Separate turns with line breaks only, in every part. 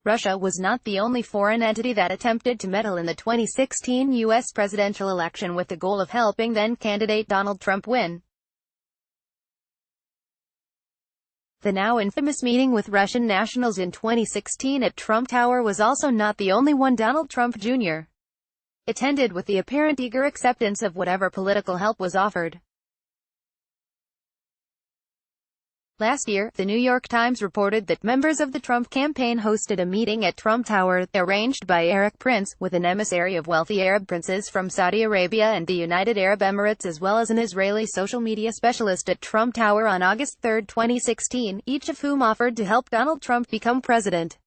Russia was not the only foreign entity that attempted to meddle in the 2016 U.S. presidential election with the goal of helping then-candidate Donald Trump win. The now infamous meeting with Russian nationals in 2016 at Trump Tower was also not the only one Donald Trump Jr. attended with the apparent eager acceptance of whatever political help was offered. Last year, The New York Times reported that members of the Trump campaign hosted a meeting at Trump Tower, arranged by Erik Prince, with an emissary of wealthy Arab princes from Saudi Arabia and the United Arab Emirates as well as an Israeli social media specialist at Trump Tower on August 3, 2016, each of whom offered to help Donald Trump become president.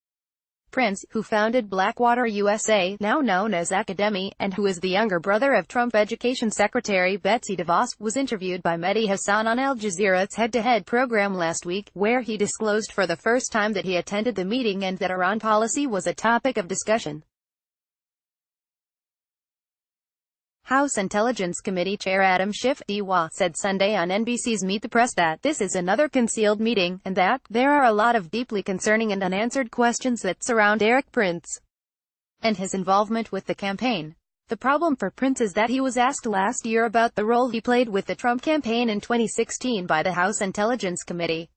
Prince, who founded Blackwater USA, now known as Academy, and who is the younger brother of Trump Education Secretary Betsy DeVos, was interviewed by Mehdi Hasan on Al Jazeera's head-to-head program last week, where he disclosed for the first time that he attended the meeting and that Iran policy was a topic of discussion. House Intelligence Committee Chair Adam Schiff, DWA, said Sunday on NBC's Meet the Press that this is another concealed meeting, and that there are a lot of deeply concerning and unanswered questions that surround Erik Prince and his involvement with the campaign. The problem for Prince is that he was asked last year about the role he played with the Trump campaign in 2016 by the House Intelligence Committee.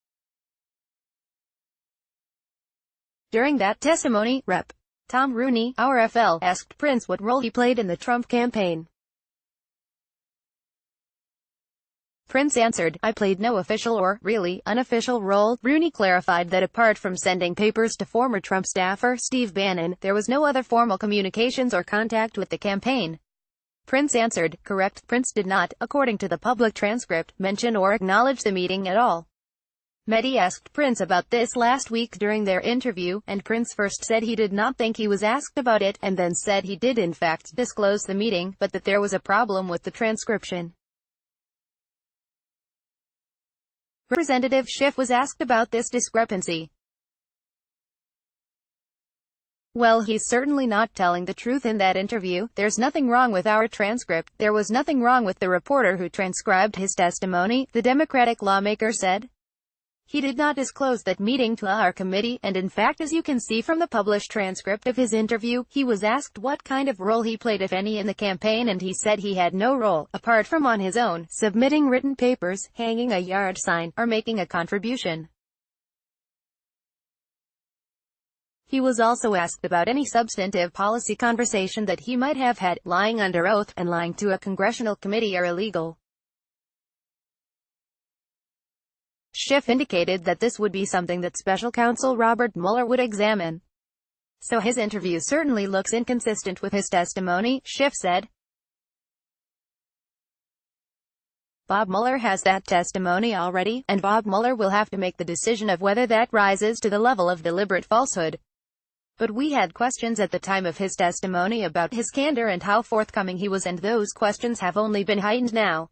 During that testimony, Rep. Tom Rooney, RFL, asked Prince what role he played in the Trump campaign. Prince answered, "I played no official or, really, unofficial role." Rooney clarified that apart from sending papers to former Trump staffer Steve Bannon, there was no other formal communications or contact with the campaign. Prince answered, "Correct." Prince did not, according to the public transcript, mention or acknowledge the meeting at all. Mehdi asked Prince about this last week during their interview, and Prince first said he did not think he was asked about it, and then said he did in fact disclose the meeting, but that there was a problem with the transcription. Representative Schiff was asked about this discrepancy. "Well, he's certainly not telling the truth in that interview. There's nothing wrong with our transcript. There was nothing wrong with the reporter who transcribed his testimony," the Democratic lawmaker said. He did not disclose that meeting to our committee, and in fact, as you can see from the published transcript of his interview, he was asked what kind of role he played, if any, in the campaign, and he said he had no role, apart from on his own, submitting written papers, hanging a yard sign, or making a contribution. He was also asked about any substantive policy conversation that he might have had. Lying under oath, and lying to a congressional committee are illegal. Schiff indicated that this would be something that Special Counsel Robert Mueller would examine. "So his interview certainly looks inconsistent with his testimony," Schiff said. "Bob Mueller has that testimony already, and Bob Mueller will have to make the decision of whether that rises to the level of deliberate falsehood. But we had questions at the time of his testimony about his candor and how forthcoming he was, and those questions have only been heightened now."